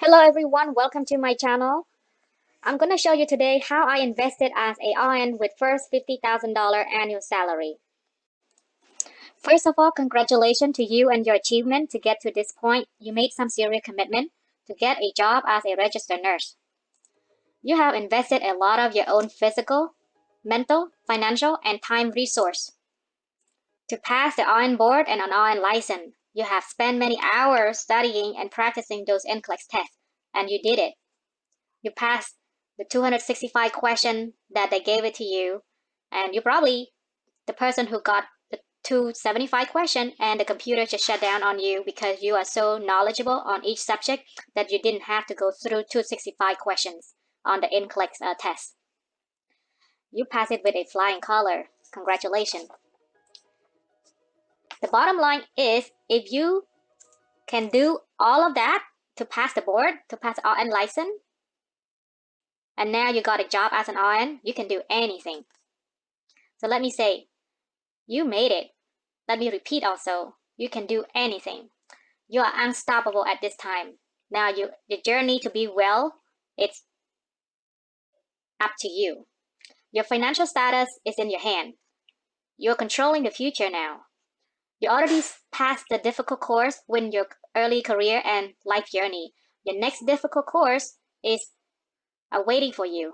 Hello everyone, welcome to my channel. I'm gonna show you today how I invested as a RN with first $50,000 annual salary. First of all, congratulations to you and your achievement to get to this point. You made some serious commitment to get a job as a registered nurse. You have invested a lot of your own physical, mental, financial, and time resource to pass the RN board and an RN license. You have spent many hours studying and practicing those NCLEX tests, and you did it. You passed the 265 question that they gave it to you, and you're probably the person who got the 275 question, and the computer just shut down on you because you are so knowledgeable on each subject that you didn't have to go through 265 questions on the NCLEX test. You passed it with a flying color. Congratulations. The bottom line is, if you can do all of that to pass the board, to pass the RN license, and now you got a job as an RN, you can do anything. So let me say, you made it. Let me repeat also, you can do anything. You are unstoppable at this time. Now the journey to be well, it's up to you. Your financial status is in your hand. You're controlling the future now. You already passed the difficult course in your early career and life journey. Your next difficult course is waiting for you.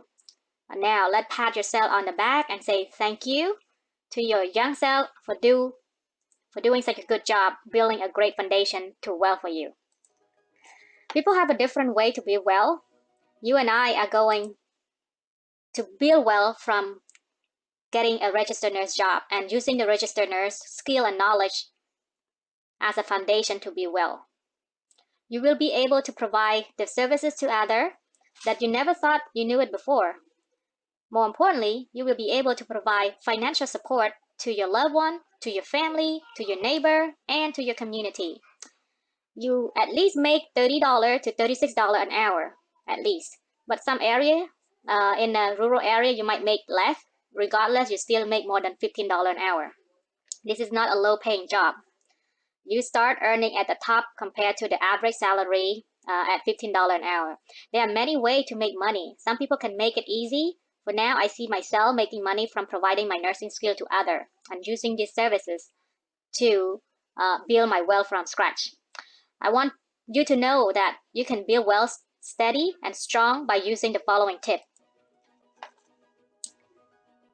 Now let's pat yourself on the back and say thank you to your young self for doing such a good job building a great foundation to well for you. People have a different way to build well. You and I are going to build well from getting a registered nurse job and using the registered nurse skill and knowledge as a foundation to be well. You will be able to provide the services to others that you never thought you knew it before. More importantly, you will be able to provide financial support to your loved one, to your family, to your neighbor, and to your community. You at least make $30 to $36 an hour, at least. But some area, in a rural area, you might make less. Regardless, you still make more than $15 an hour. This is not a low-paying job. You start earning at the top compared to the average salary at $15 an hour. There are many ways to make money. Some people can make it easy. For now, I see myself making money from providing my nursing skill to others and using these services to build my wealth from scratch. I want you to know that you can build wealth steady and strong by using the following tip.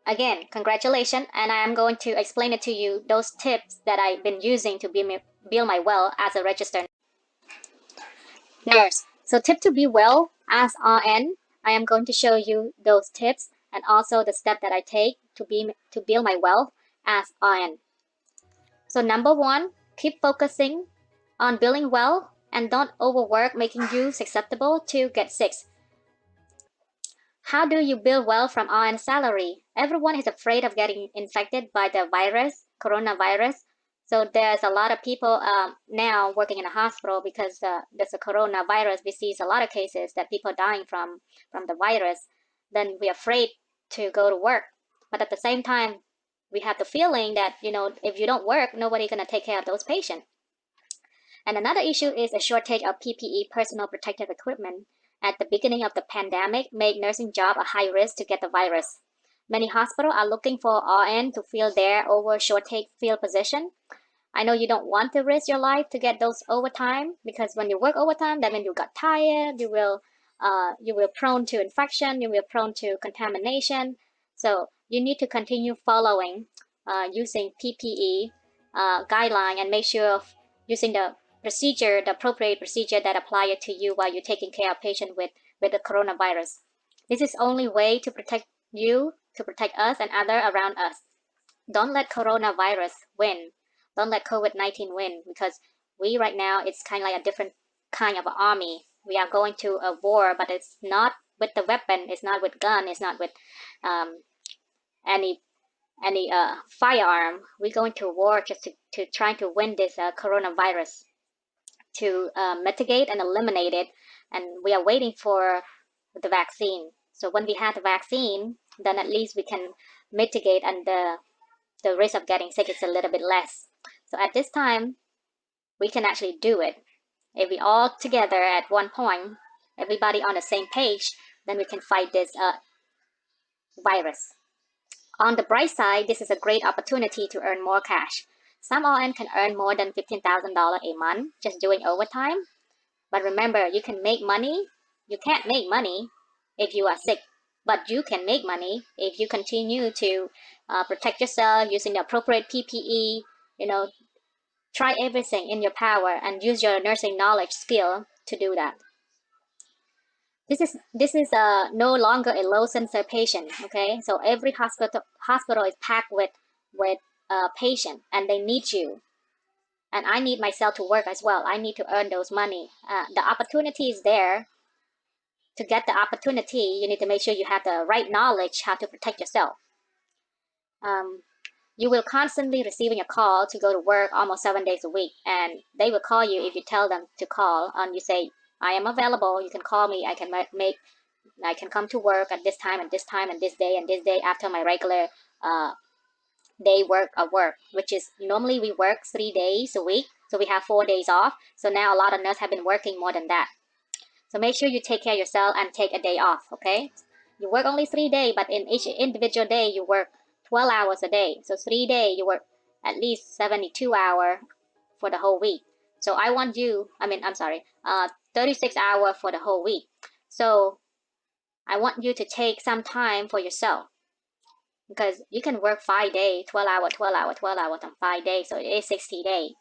Again, congratulations, and I am going to explain it to you, those tips that I've been using to build my wealth as a registered nurse. So tip to be well as RN, I am going to show you those tips and also the step that I take to build my wealth as RN. So number one, keep focusing on building well and don't overwork, making you susceptible to get sick. How do you build wealth from RN salary? Everyone is afraid of getting infected by the virus, coronavirus. So there's a lot of people now working in a hospital because there's a coronavirus. We see a lot of cases that people are dying from the virus. Then we're afraid to go to work. But at the same time, we have the feeling that, if you don't work, nobody's going to take care of those patients. And another issue is a shortage of PPE, personal protective equipment. At the beginning of the pandemic, made nursing job a high risk to get the virus. Many hospitals are looking for RN to fill their over shortage field position. I know you don't want to risk your life to get those overtime because when you work overtime, that means you got tired, you will prone to infection, you will prone to contamination. So you need to continue following using PPE guideline and make sure of using the appropriate procedure that apply it to you while you're taking care of patient with the coronavirus. This is the only way to protect you, to protect us and other around us. Don't let coronavirus win. Don't let COVID-19 win because we right now, it's kind of like a different kind of an army. We are going to a war, but it's not with the weapon, it's not with gun, it's not with any firearm. We're going to war just to try to win this coronavirus, to mitigate and eliminate it, and we are waiting for the vaccine. So when we have the vaccine, then at least we can mitigate and the risk of getting sick is a little bit less. So at this time, we can actually do it. If we all together at one point, everybody on the same page, then we can fight this virus. On the bright side, this is a great opportunity to earn more cash. Some RN can earn more than $15,000 a month just doing overtime. But remember, you can make money. You can't make money if you are sick, but you can make money if you continue to protect yourself using the appropriate PPE. You know, try everything in your power and use your nursing knowledge skill to do that. This is no longer a low sensor patient. Okay, so every hospital is packed with patient, and they need you. And I need myself to work as well. I need to earn those money. The opportunity is there. To get the opportunity, you need to make sure you have the right knowledge how to protect yourself. Um, you will constantly receiving a call to go to work almost 7 days a week, and they will call you if you tell them to call, and you say, "I am available. You can call me. I can come to work at this time and this time and this day after my regular day work of work, which is normally we work 3 days a week, so we have 4 days off. So now a lot of nurses have been working more than that. So make sure you take care of yourself and take a day off, okay? You work only 3 days, but in each individual day, you work 12 hours a day. So 3 days, you work at least 72 hours for the whole week. So I want you, I'm sorry, 36 hours for the whole week. So I want you to take some time for yourself because you can work 5 days, 12 hours, 12 hours, 12 hours on 5 days. So it is 60 days.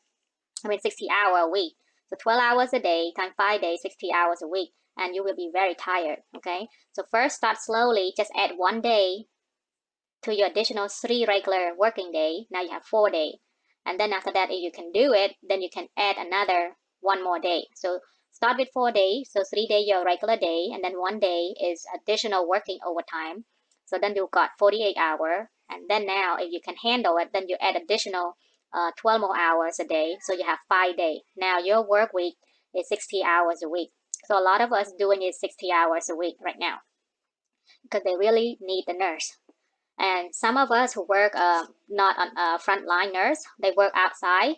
60 hours a week. So 12 hours a day times 5 days, 60 hours a week, and you will be very tired, okay? So first start slowly, just add 1 day to your additional 3 regular working days. Now you have 4 days. And then after that, if you can do it, then you can add another 1 more day. So start with 4 days, so 3 days your regular day, and then 1 day is additional working overtime. So then you've got 48 hours. And then now, if you can handle it, then you add additional 12 more hours a day. So you have 5 days. Now your work week is 60 hours a week. So a lot of us doing it 60 hours a week right now because they really need the nurse. And some of us who work not on a frontline nurse, they work outside.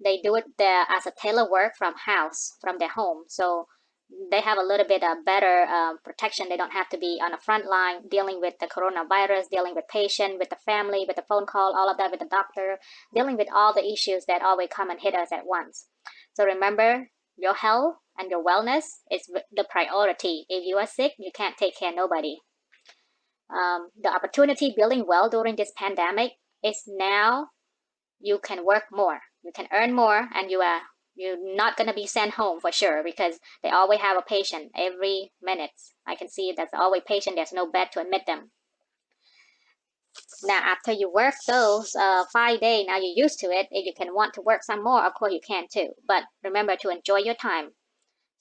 They do it there as a telework from house, from their home. So they have a little bit of better protection. They don't have to be on the front line dealing with the coronavirus, dealing with patient, with the family, with the phone call, all of that with the doctor, dealing with all the issues that always come and hit us at once. So remember, your health and your wellness is the priority. If you are sick, you can't take care of nobody. The opportunity building well during this pandemic is now you can work more, you can earn more, and you're not going to be sent home for sure because they always have a patient every minute. I can see there's always patient, there's no bed to admit them. Now after you work those 5 days, now you're used to it. If you can want to work some more, of course you can too, but remember to enjoy your time,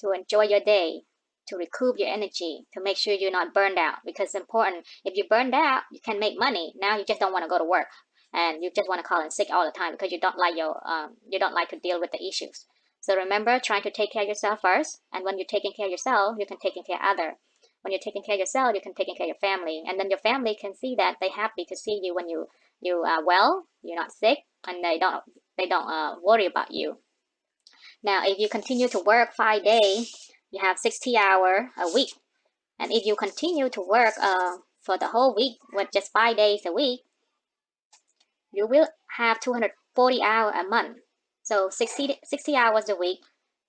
to enjoy your day, to recoup your energy, to make sure you're not burned out, because it's important. If you're burned out, you can make money. Now you just don't want to go to work, and you just want to call in sick all the time because you don't like to deal with the issues. So remember, trying to take care of yourself first, and when you're taking care of yourself, you can take care of others. When you're taking care of yourself, you can take care of your family, and then your family can see that they're happy to see you when you are well, you're not sick, and they don't worry about you. Now, if you continue to work 5 days, you have 60 hours a week. And if you continue to work for the whole week with just 5 days a week, you will have 240 hours a month. So 60 hours a week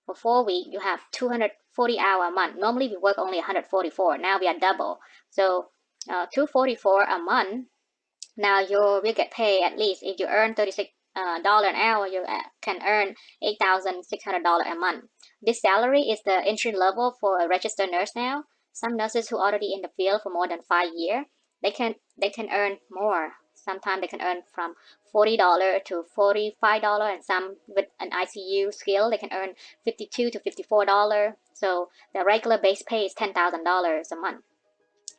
for 4 weeks, you have 240 hours a month. Normally we work only 144. Now we are double. So 244 a month. Now you will get paid at least if you earn $36 an hour, you can earn $8,600 a month. This salary is the entry level for a registered nurse now. Some nurses who are already in the field for more than 5 years, they can earn more. Sometimes they can earn from $40 to $45, and some with an ICU skill they can earn $52 to $54. So the regular base pay is $10,000 a month.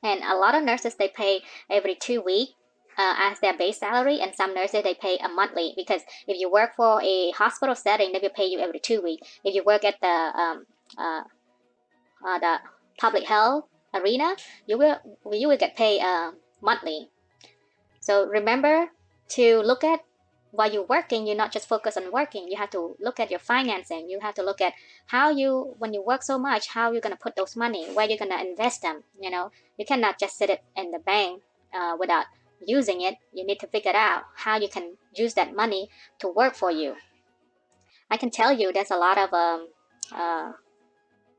And a lot of nurses they pay every 2 weeks as their base salary, and some nurses they pay a monthly because if you work for a hospital setting, they will pay you every 2 weeks. If you work at the public health arena, you will get paid monthly. So remember to look at while you're working, you're not just focused on working. You have to look at your financing. You have to look at how you, when you work so much, how you're going to put those money, where you're going to invest them. You cannot just sit it in the bank without using it. You need to figure out how you can use that money to work for you. I can tell you there's a lot of uh,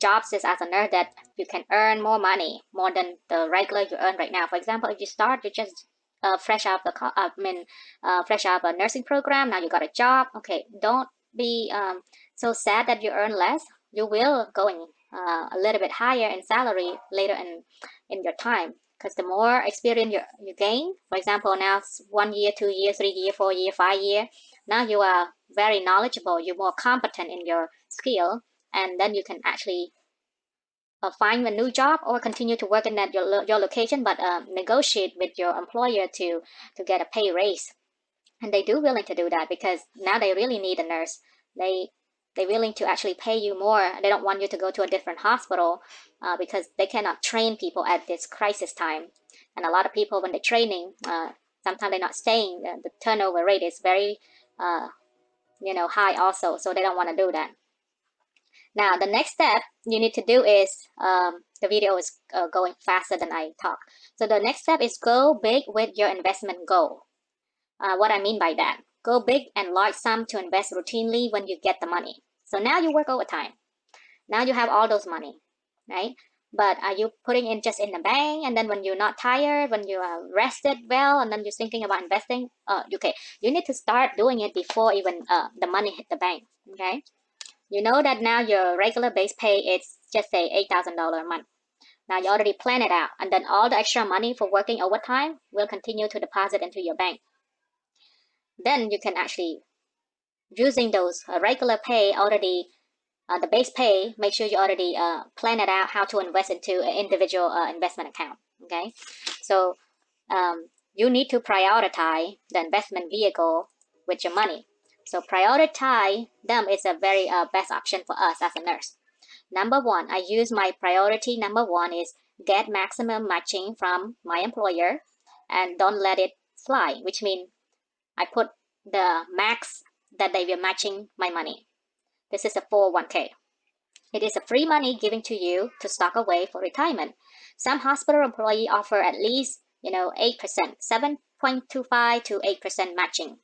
jobs as a nurse that you can earn more money, more than the regular you earn right now. For example, if you start, you just fresh out the fresh out a nursing program. Now you got a job. Okay, don't be so sad that you earn less. You will going a little bit higher in salary later in your time, because the more experience you gain. For example, now 1 year, 2 years, 3 year, 4 year, 5 year. Now you are very knowledgeable. You're more competent in your skill, and then you can actually find a new job or continue to work in that your location, but negotiate with your employer to get a pay raise. And they do willing to do that because now they really need a nurse. They willing to actually pay you more. They don't want you to go to a different hospital because they cannot train people at this crisis time. And a lot of people, when they're training, sometimes they're not staying. The turnover rate is very uh, high also, so they don't want to do that. Now, the next step you need to do is, the video is going faster than I talk. So the next step is go big with your investment goal. What I mean by that, go big and large sum to invest routinely when you get the money. So now you work overtime. Now you have all those money, right? But are you putting in just in the bank, and then when you're not tired, when you are rested well, and then you're thinking about investing? Okay, you need to start doing it before even the money hit the bank. Okay, you know that now your regular base pay is just say $8,000 a month. Now you already plan it out, and then all the extra money for working overtime will continue to deposit into your bank. Then you can actually, using those regular pay already, the base pay, make sure you already plan it out how to invest into an individual investment account. Okay, so you need to prioritize the investment vehicle with your money. So prioritize them is a very best option for us as a nurse. Number one, I use my priority number one is get maximum matching from my employer and don't let it fly, which means I put the max that they will matching my money. This is a 401k. It is a free money given to you to stock away for retirement. Some hospital employee offer at least 8%, 7.25 to 8% matching.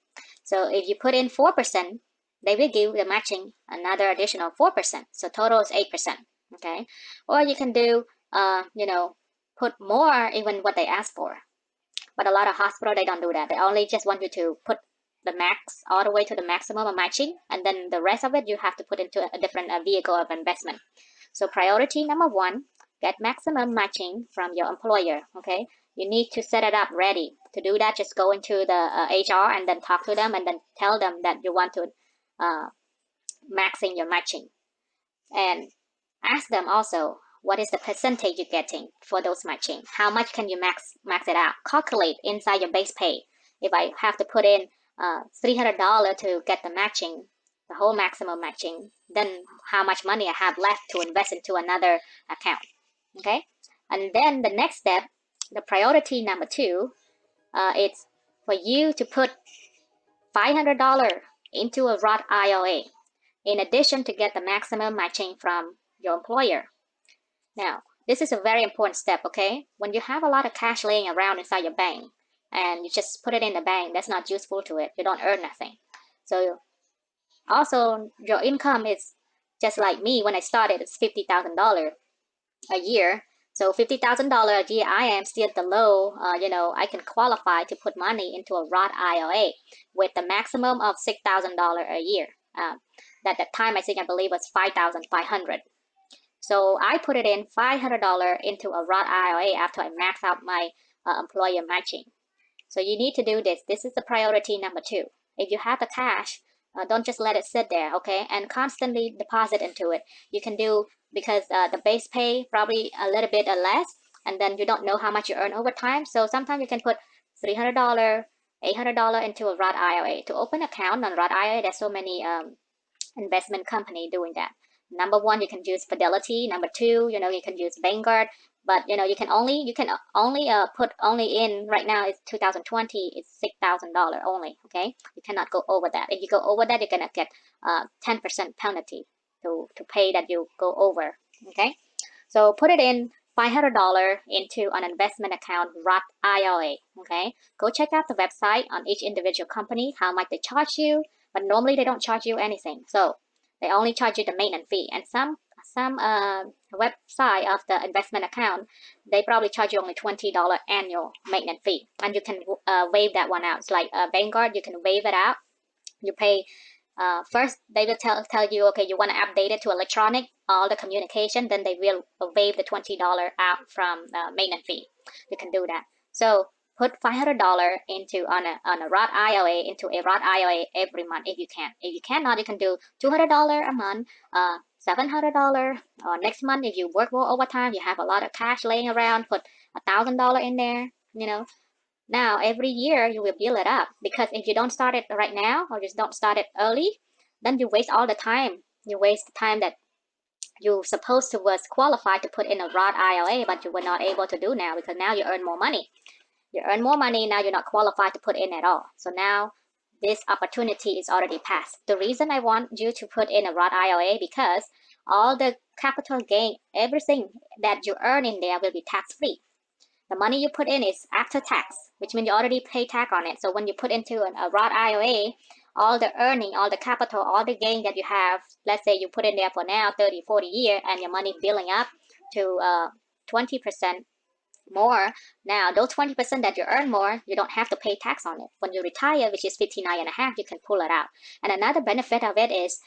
So if you put in 4%, they will give the matching another additional 4%. So total is 8%. Okay, or you can do put more even what they ask for. But a lot of hospital they don't do that. They only just want you to put the max all the way to the maximum of matching, and then the rest of it you have to put into a different vehicle of investment. So priority number one, get maximum matching from your employer. Okay, you need to set it up ready. To do that, just go into the HR and then talk to them and then tell them that you want to uh, maxing your matching, and ask them also what is the percentage you're getting for those matching. How much can you max it out? Calculate inside your base pay. If I have to put in $300 to get the matching, the whole maximum matching, then how much money I have left to invest into another account. Okay, and then the next step, the priority number two, it's for you to put $500 into a Roth IRA, in addition to get the maximum matching from your employer. Now, this is a very important step, okay? When you have a lot of cash laying around inside your bank and you just put it in the bank, that's not useful to it. You don't earn nothing. So also your income is just like me when I started, it's $50,000 a year. So $50,000 a year, I am still below, I can qualify to put money into a Roth IRA with the maximum of $6,000 a year. At that time, I believe was 5,500. So I put it in $500 into a Roth IRA after I max out my employer matching. So you need to do this. This is the priority number two. If you have the cash, don't just let it sit there, okay? And constantly deposit into it. You can do, because the base pay probably a little bit less, and then you don't know how much you earn over time. So sometimes you can put $300, $800 into a Roth IRA. To open account on Roth IRA, there's so many investment company doing that. Number one, you can use Fidelity. Number two, you can use Vanguard. But you can only put only in right now it's 2020, it's $6,000 only. Okay, you cannot go over that. If you go over that, you're gonna get 10% penalty to pay that you go over. Okay, so put it in $500 into an investment account, Roth IRA. Okay, go check out the website on each individual company how much they charge you, but normally they don't charge you anything. So they only charge you the maintenance fee, and some website of the investment account they probably charge you only $20 annual maintenance fee, and you can waive that one out. It's like Vanguard, you can waive it out. You pay first they will tell you, okay, you want to update it to electronic all the communication, then they will waive the $20 out from the maintenance fee. You can do that. So put $500 into on a Roth IRA, into a Roth IRA every month if you can. If you cannot, you can do $200 a month, $700, or next month if you work more overtime, you have a lot of cash laying around, put $1,000 in there. Now, every year you will build it up, because if you don't start it right now or just don't start it early, then you waste all the time. You waste the time that you supposed to was qualified to put in a Roth IRA, but you were not able to do now because now you earn more money. You earn more money, now you're not qualified to put in at all. So now this opportunity is already passed. The reason I want you to put in a Roth IRA because all the capital gain, everything that you earn in there will be tax free. The money you put in is after tax, which means you already pay tax on it. So when you put into a Roth IRA, all the earning, all the capital, all the gain that you have, let's say you put in there for now 30, 40 years, and your money building up to 20% more. Now, those 20% that you earn more, you don't have to pay tax on it. When you retire, which is 59 and a half, you can pull it out. And another benefit of it is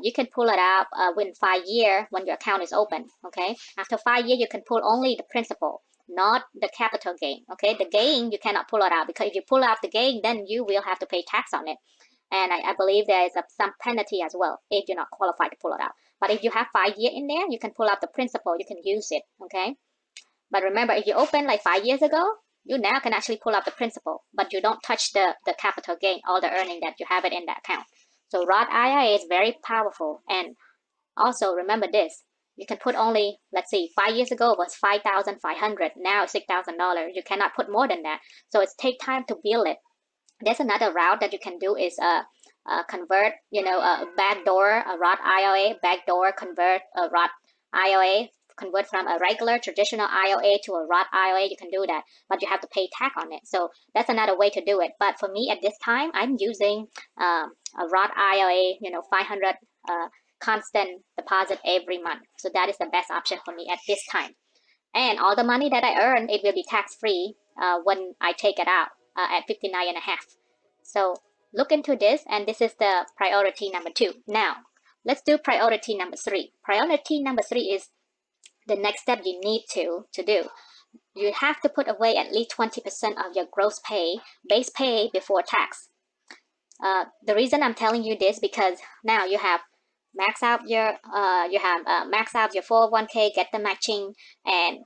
you can pull it out within 5 years when your account is open. Okay, after 5 years, you can pull only the principal, not the capital gain. Okay, the gain you cannot pull it out, because if you pull out the gain, then you will have to pay tax on it. And I believe there is some penalty as well if you're not qualified to pull it out. But if you have 5 years in there, you can pull out the principal, you can use it. Okay, but remember, if you open like 5 years ago, you now can actually pull out the principal, but you don't touch the capital gain, all the earning that you have it in that account. So Roth IRA is very powerful. And also remember this, you can put only, let's see, 5 years ago it was 5,500, now it's $6,000. You cannot put more than that. So it's take time to build it. There's another route that you can do is convert, a backdoor, a Roth IRA, backdoor convert a Roth IRA, convert from a regular traditional IRA to a Roth IRA. You can do that, but you have to pay tax on it. So that's another way to do it. But for me at this time, I'm using a Roth IRA, 500 constant deposit every month. So that is the best option for me at this time. And all the money that I earn, it will be tax free when I take it out at 59 and a half. So look into this, and this is the priority number 2. Now, let's do priority number 3. Priority number 3 is the next step you need to do. You have to put away at least 20% of your gross pay, base pay before tax. The reason I'm telling you this because now you have max out your max out your 401k, get the matching, and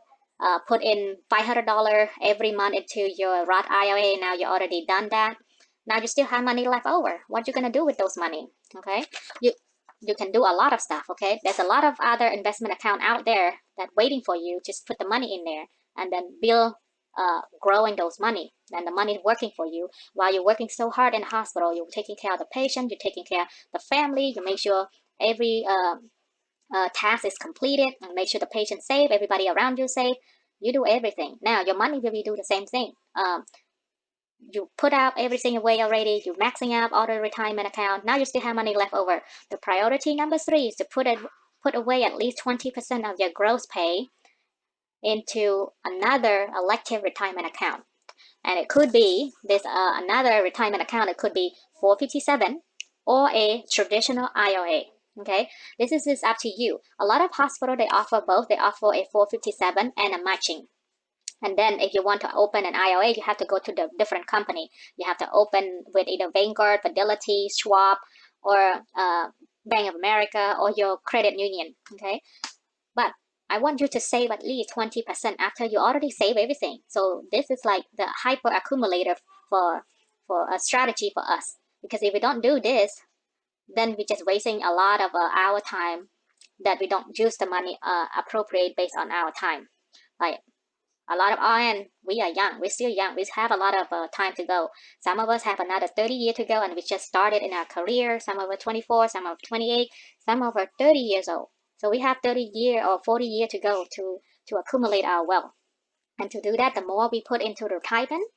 put in $500 every month into your Roth IRA. Now you already done that. Now you still have money left over. What you gonna do with those money? Okay, you can do a lot of stuff. Okay, there's a lot of other investment account out there that waiting for you. Just put the money in there and then build growing those money, and the money working for you while you're working so hard in the hospital. You're taking care of the patient, you're taking care of the family, you make sure every task is completed, and make sure the patient's safe, everybody around you safe. You do everything. Now your money will be do the same thing. You put out everything away already, you're maxing out all the retirement account, now you still have money left over. The priority number 3 is to put away at least 20% of your gross pay into another elective retirement account. And it could be this another retirement account. It could be 457 or a traditional IRA. Okay, this is up to you. A lot of hospitals, they offer both. They offer a 457 and a matching. And then if you want to open an IRA, you have to go to the different company. You have to open with either Vanguard, Fidelity, Schwab, or Bank of America, or your credit union. Okay, but I want you to save at least 20% after you already save everything. So this is like the hyper accumulator for a strategy for us. Because if we don't do this, then we're just wasting a lot of our time that we don't use the money appropriate based on our time. Like a lot of RN, we are young, we're still young, we have a lot of time to go. Some of us have another 30 years to go, and we just started in our career. Some of us 24, some of us 28, some of us 30 years old. So we have 30 years or 40 years to go to accumulate our wealth. And to do that, the more we put into retirement,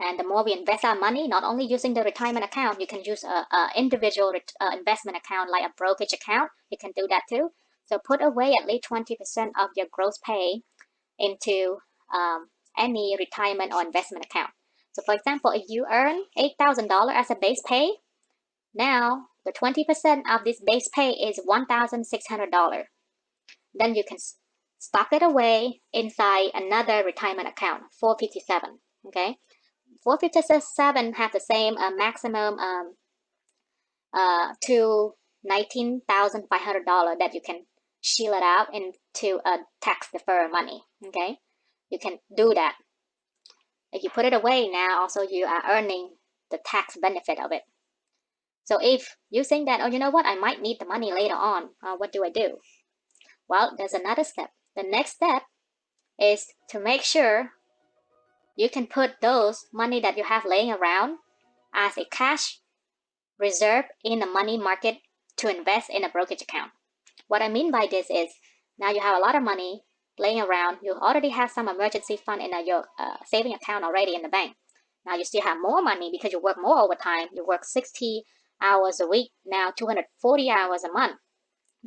and the more we invest our money, not only using the retirement account, you can use a individual investment account like a brokerage account. You can do that too. So put away at least 20% of your gross pay into any retirement or investment account. So for example, if you earn $8,000 as a base pay, now the 20% of this base pay is $1,600. Then you can stock it away inside another retirement account, 457. Okay, 457 have the same maximum to $19,500 that you can shield it out into a tax deferred money. Okay, you can do that. If you put it away now, also you are earning the tax benefit of it. So if you think that, oh, you know what, I might need the money later on, what do I do? Well, there's another step. The next step is to make sure you can put those money that you have laying around as a cash reserve in the money market to invest in a brokerage account. What I mean by this is now you have a lot of money laying around. You already have some emergency fund in your saving account already in the bank. Now you still have more money because you work more overtime. You work 60 hours a week, now 240 hours a month.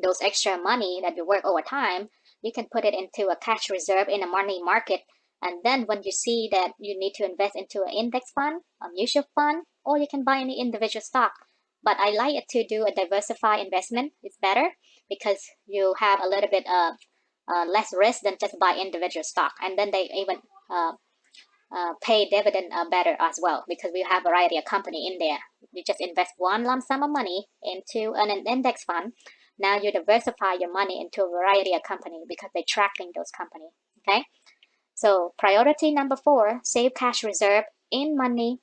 Those extra money that you work overtime, you can put it into a cash reserve in a money market. And then when you see that you need to invest into an index fund, a mutual fund, or you can buy any individual stock. But I like it to do a diversified investment. It's better because you have a little bit less risk than just buy individual stock. And then they even pay dividend better as well because we have a variety of company in there. You just invest one lump sum of money into an index fund. Now you diversify your money into a variety of companies because they're tracking those companies. Okay. So priority number 4, save cash reserve in money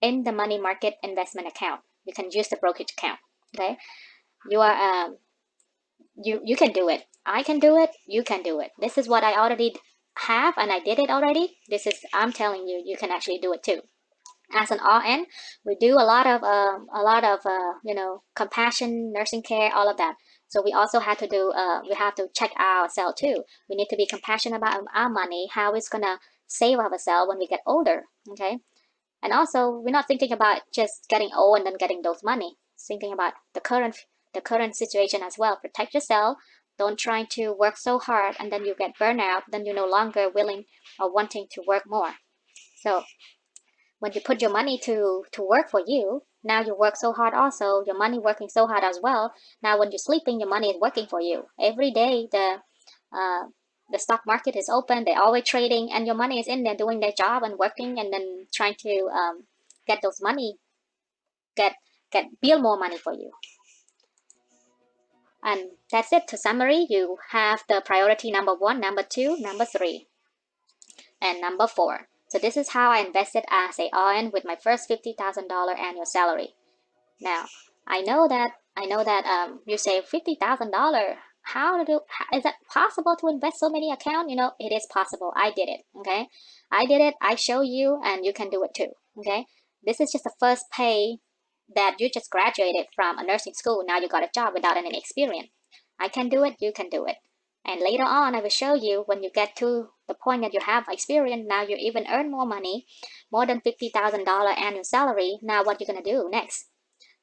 in the money market investment account. You can use the brokerage account. Okay. You are you can do it. I can do it. You can do it. This is what I already have, and I did it already. This is, I'm telling you, you can actually do it too. As an RN, we do a lot of compassion, nursing care, all of that. So we also have to do we have to check ourselves too. We need to be compassionate about our money, how it's gonna save ourselves when we get older. Okay, and also we're not thinking about just getting old and then getting those money. Thinking about the current situation as well. Protect yourself. Don't try to work so hard and then you get burnout. Then you're no longer willing or wanting to work more. So when you put your money to work for you, now you work so hard also, your money working so hard as well. Now when you're sleeping, your money is working for you. Every day the stock market is open, they're always trading, and your money is in there doing their job and working and then trying to get those money, get build more money for you. And that's it. To summary, you have the priority number 1, number 2, number 3, and number 4. So this is how I invested as a RN with my first $50,000 annual salary. Now, I know that you say $50,000. Is that possible to invest so many accounts? You know, it is possible. I did it. Okay, I did it. I show you, and you can do it too. Okay, this is just the first pay that you just graduated from a nursing school. Now you got a job without any experience. I can do it. You can do it. And later on, I will show you when you get to the point that you have experience. Now you even earn more money, more than $50,000 annual salary. Now what you're gonna do next?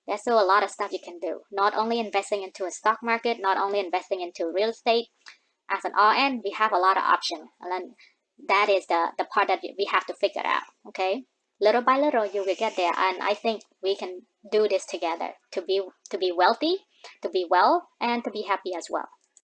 There's still a lot of stuff you can do. Not only investing into a stock market, not only investing into real estate. As an RN, we have a lot of options. And then that is the part that we have to figure out. Okay? Little by little, you will get there. And I think we can do this together to be wealthy, to be well, and to be happy as well.